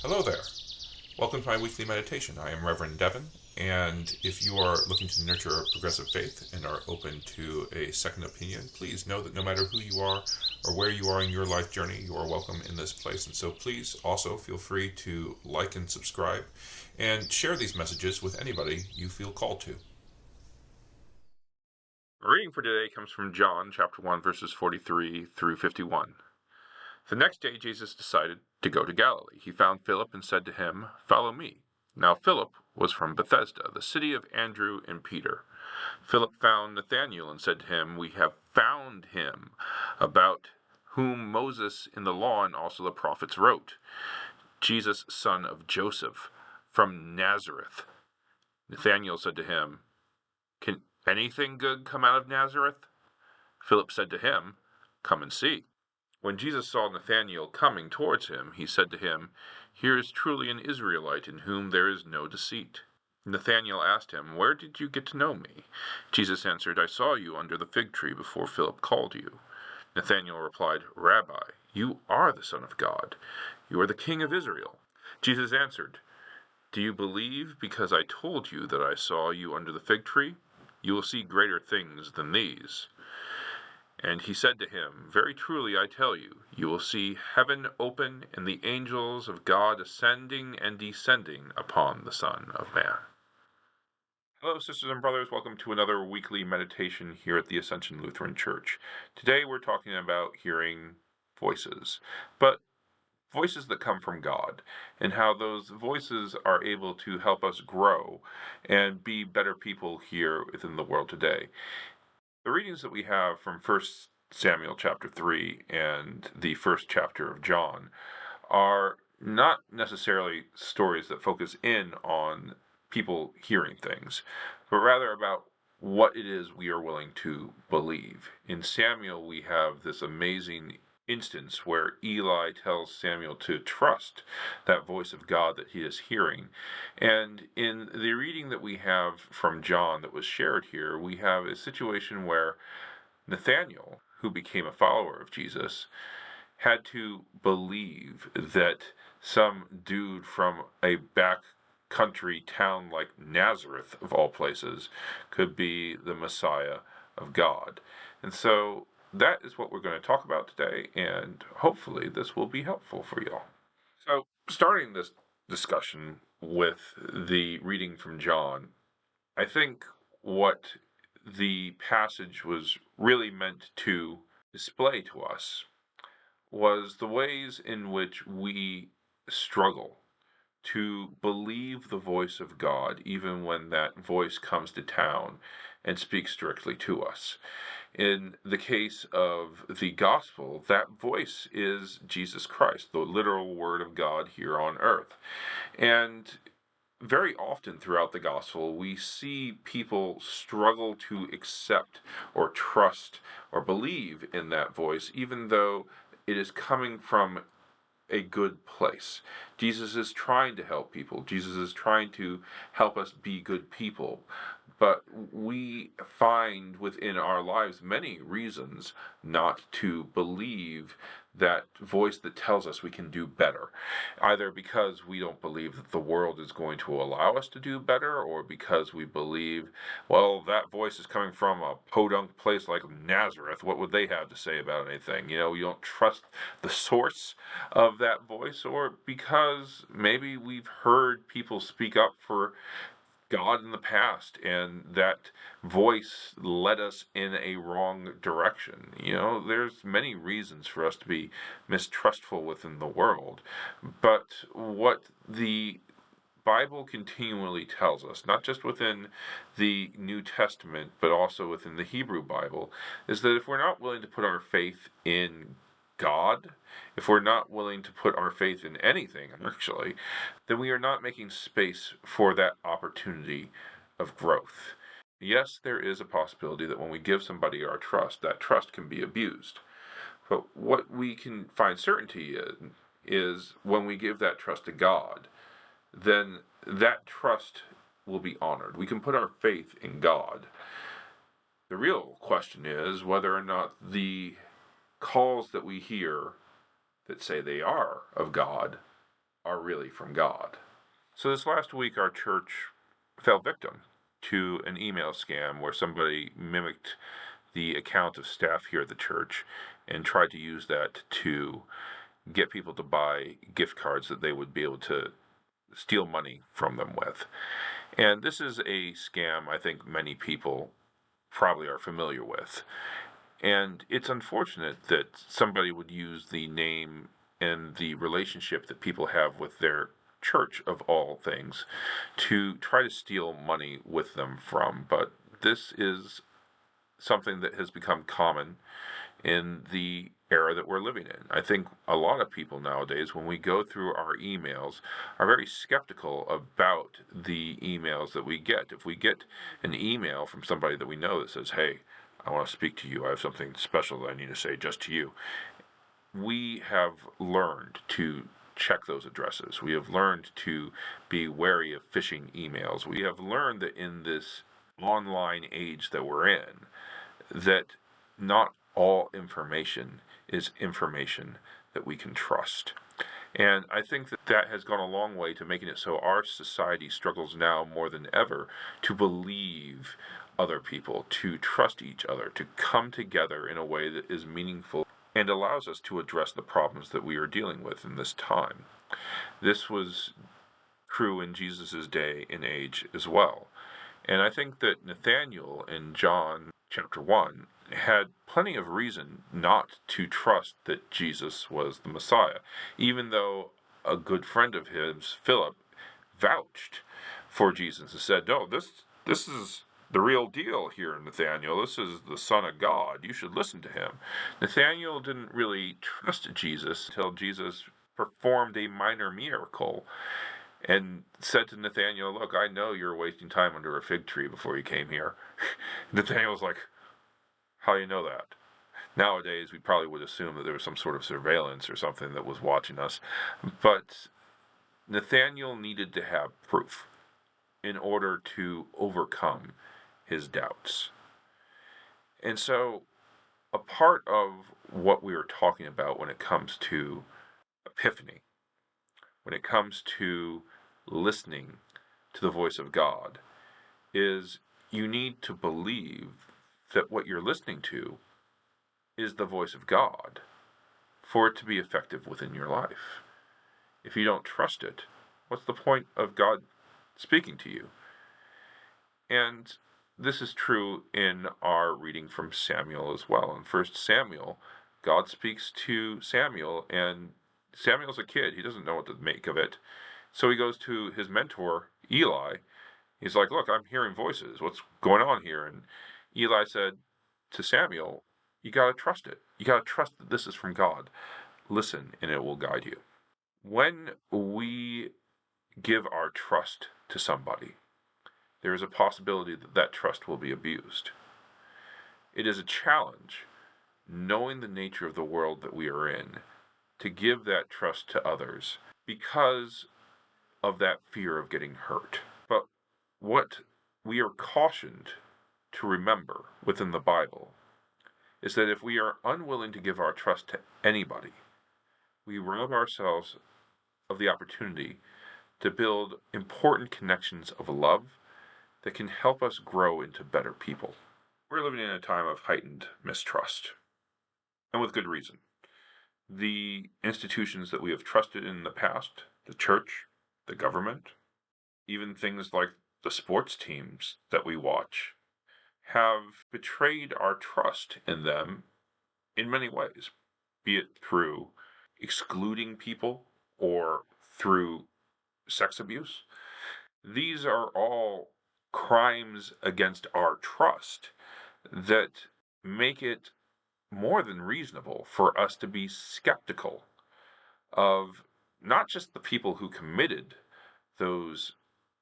Hello there. Welcome to my weekly meditation. I am Reverend Devon, and if you are looking to nurture a progressive faith and are open to a second opinion, please know that no matter who you are or where you are in your life journey, you are welcome in this place. And so please also feel free to like and subscribe and share these messages with anybody you feel called to. Our reading for today comes from John chapter 1, verses 43 through 51. The next day Jesus decided to go to Galilee. He found Philip and said to him, "Follow me." Now Philip was from Bethsaida, the city of Andrew and Peter. Philip found Nathanael and said to him, "We have found him, about whom Moses in the law and also the prophets wrote, Jesus, son of Joseph, from Nazareth." Nathanael said to him, "Can anything good come out of Nazareth?" Philip said to him, "Come and see." When Jesus saw Nathanael coming towards him, he said to him, "Here is truly an Israelite in whom there is no deceit." Nathanael asked him, "Where did you get to know me?" Jesus answered, "I saw you under the fig tree before Philip called you." Nathanael replied, "Rabbi, you are the Son of God. You are the King of Israel." Jesus answered, "Do you believe because I told you that I saw you under the fig tree? You will see greater things than these." And he said to him, "Very truly I tell you, you will see heaven open and the angels of God ascending and descending upon the Son of Man." Hello, sisters and brothers. Welcome to another weekly meditation here at the Ascension Lutheran Church. Today we're talking about hearing voices, but voices that come from God, and how those voices are able to help us grow and be better people here within the world today. The readings that we have from 1 Samuel chapter 3 and the first chapter of John are not necessarily stories that focus in on people hearing things, but rather about what it is we are willing to believe. In Samuel, we have this amazing instance where Eli tells Samuel to trust that voice of God that he is hearing. And in the reading that we have from John that was shared here, we have a situation where Nathanael, who became a follower of Jesus, had to believe that some dude from a back country town like Nazareth, of all places, could be the Messiah of God. And so that is what we're going to talk about today, and hopefully this will be helpful for you all. So, starting this discussion with the reading from John, I think what the passage was really meant to display to us was the ways in which we struggle to believe the voice of God, even when that voice comes to town and speaks directly to us. In the case of the gospel, that voice is Jesus Christ, the literal word of God here on earth. And very often throughout the gospel, we see people struggle to accept or trust or believe in that voice, even though it is coming from a good place. Jesus is trying to help people. Jesus is trying to help us be good people. But we find within our lives many reasons not to believe that voice that tells us we can do better. Either because we don't believe that the world is going to allow us to do better, or because we believe, well, that voice is coming from a podunk place like Nazareth. What would they have to say about anything? You don't trust the source of that voice, or because maybe we've heard people speak up for God in the past, and that voice led us in a wrong direction. There's many reasons for us to be mistrustful within the world, but what the Bible continually tells us, not just within the New Testament, but also within the Hebrew Bible, is that if we're not willing to put our faith in God, if we're not willing to put our faith in anything, actually, then we are not making space for that opportunity of growth. Yes, there is a possibility that when we give somebody our trust, that trust can be abused. But what we can find certainty in is when we give that trust to God, then that trust will be honored. We can put our faith in God. The real question is whether or not the calls that we hear that say they are of God are really from God. So this last week, our church fell victim to an email scam where somebody mimicked the account of staff here at the church and tried to use that to get people to buy gift cards that they would be able to steal money from them with. And this is a scam I think many people probably are familiar with. And it's unfortunate that somebody would use the name and the relationship that people have with their church, of all things, to try to steal money with them from. But this is something that has become common in the era that we're living in. I think a lot of people nowadays, when we go through our emails, are very skeptical about the emails that we get. If we get an email from somebody that we know that says, hey, I want to speak to you, I have something special that I need to say just to you, we have learned to check those addresses. We have learned to be wary of phishing emails. We have learned that in this online age that we're in, that not all information is information that we can trust. And I think that that has gone a long way to making it so our society struggles now more than ever to believe other people, to trust each other, to come together in a way that is meaningful and allows us to address the problems that we are dealing with in this time. This was true in Jesus' day and age as well. And I think that Nathaniel in John chapter 1 had plenty of reason not to trust that Jesus was the Messiah, even though a good friend of his, Philip, vouched for Jesus and said, no, this is the real deal here, Nathaniel. This is the Son of God. You should listen to him. Nathaniel didn't really trust Jesus until Jesus performed a minor miracle and said to Nathaniel, look, I know you're wasting time under a fig tree before you came here. Nathaniel was like, how do you know that? Nowadays, we probably would assume that there was some sort of surveillance or something that was watching us. But Nathaniel needed to have proof in order to overcome his doubts. And so, a part of what we are talking about when it comes to epiphany, when it comes to listening to the voice of God, is you need to believe that what you're listening to is the voice of God for it to be effective within your life. If you don't trust it, what's the point of God speaking to you? And this is true in our reading from Samuel as well. In 1 Samuel, God speaks to Samuel, and Samuel's a kid. He doesn't know what to make of it. So he goes to his mentor, Eli. He's like, look, I'm hearing voices. What's going on here? And Eli said to Samuel, you got to trust it. You got to trust that this is from God. Listen, and it will guide you. When we give our trust to somebody, there is a possibility that that trust will be abused. It is a challenge, knowing the nature of the world that we are in, to give that trust to others because of that fear of getting hurt. But what we are cautioned to remember within the Bible is that if we are unwilling to give our trust to anybody, we rob ourselves of the opportunity to build important connections of love that can help us grow into better people. We're living in a time of heightened mistrust, and with good reason. The institutions that we have trusted in the past, the church, the government, even things like the sports teams that we watch, have betrayed our trust in them in many ways, be it through excluding people or through sex abuse. These are all crimes against our trust that make it more than reasonable for us to be skeptical of not just the people who committed those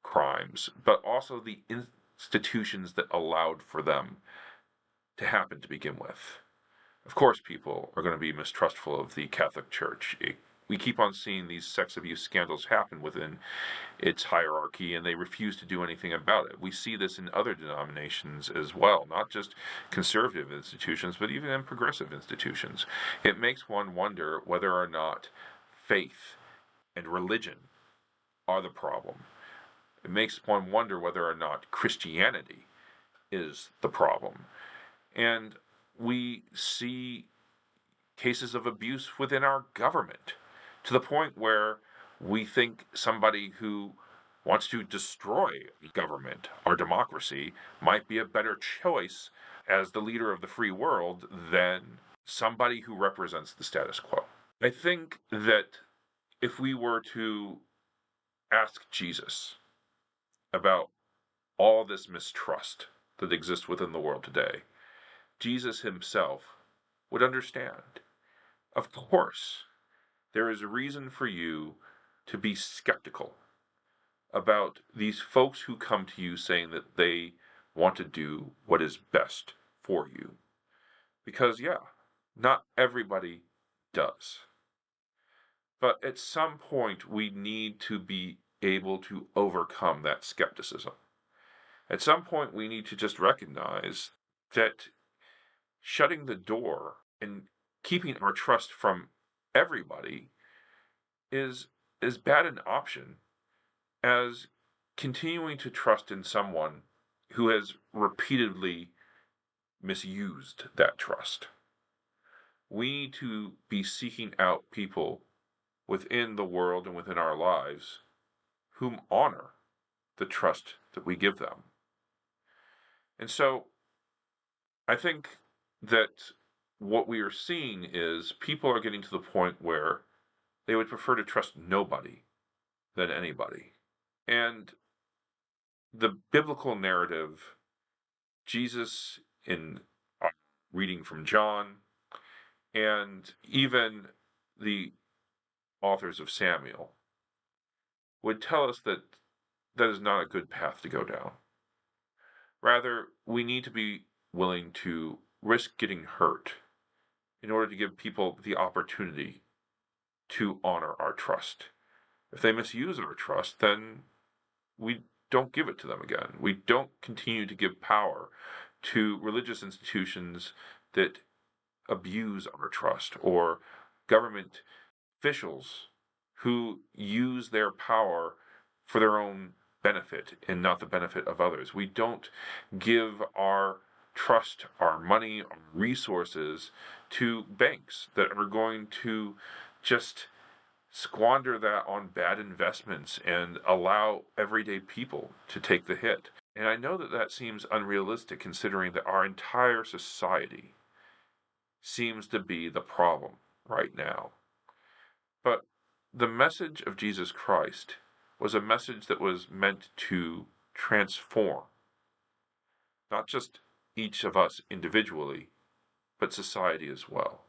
crimes, but also the institutions that allowed for them to happen to begin with. Of course, people are going to be mistrustful of the Catholic Church. We keep on seeing these sex abuse scandals happen within its hierarchy, and they refuse to do anything about it. We see this in other denominations as well, not just conservative institutions, but even in progressive institutions. It makes one wonder whether or not faith and religion are the problem. It makes one wonder whether or not Christianity is the problem. And we see cases of abuse within our government to the point where we think somebody who wants to destroy government, our democracy, might be a better choice as the leader of the free world than somebody who represents the status quo. I think that if we were to ask Jesus about all this mistrust that exists within the world today, Jesus himself would understand. Of course, there is a reason for you to be skeptical about these folks who come to you saying that they want to do what is best for you. Because, yeah, not everybody does. But at some point, we need to be able to overcome that skepticism. At some point, we need to just recognize that shutting the door and keeping our trust from everybody is as bad an option as continuing to trust in someone who has repeatedly misused that trust. We need to be seeking out people within the world and within our lives whom honor the trust that we give them. And so I think that what we are seeing is people are getting to the point where they would prefer to trust nobody than anybody. And the biblical narrative, Jesus in reading from John, and even the authors of Samuel, would tell us that that is not a good path to go down. Rather, we need to be willing to risk getting hurt in order to give people the opportunity to honor our trust. If they misuse our trust, then we don't give it to them again. We don't continue to give power to religious institutions that abuse our trust, or government officials who use their power for their own benefit and not the benefit of others. We don't give our trust, our money, our resources to banks that are going to just squander that on bad investments and allow everyday people to take the hit. And I know that that seems unrealistic considering that our entire society seems to be the problem right now. But the message of Jesus Christ was a message that was meant to transform not just each of us individually, but society as well.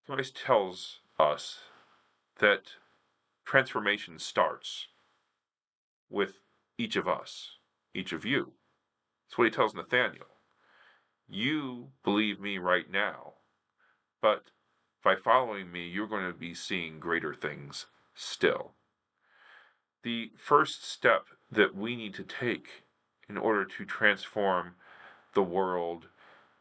Christ tells us that transformation starts with each of us, each of you. That's what he tells Nathaniel. You believe me right now, but by following me, you're going to be seeing greater things still. The first step that we need to take in order to transform the world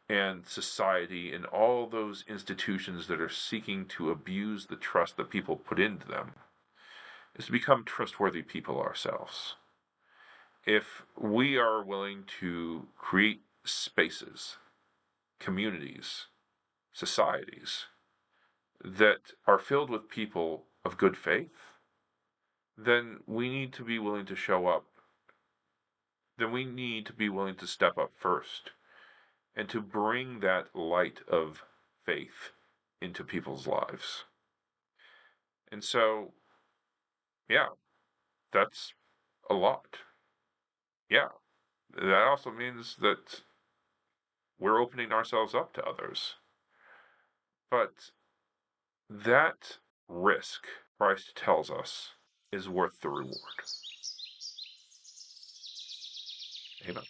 and society and all those institutions that are seeking to abuse the trust that people put into them is to become trustworthy people ourselves. If we are willing to create spaces, communities, societies that are filled with people of good faith, then we need to be willing to show up. Then we need to be willing to step up first and to bring that light of faith into people's lives. And so, yeah, that's a lot. Yeah, that also means that we're opening ourselves up to others. But that risk, Christ tells us, is worth the reward. Amen.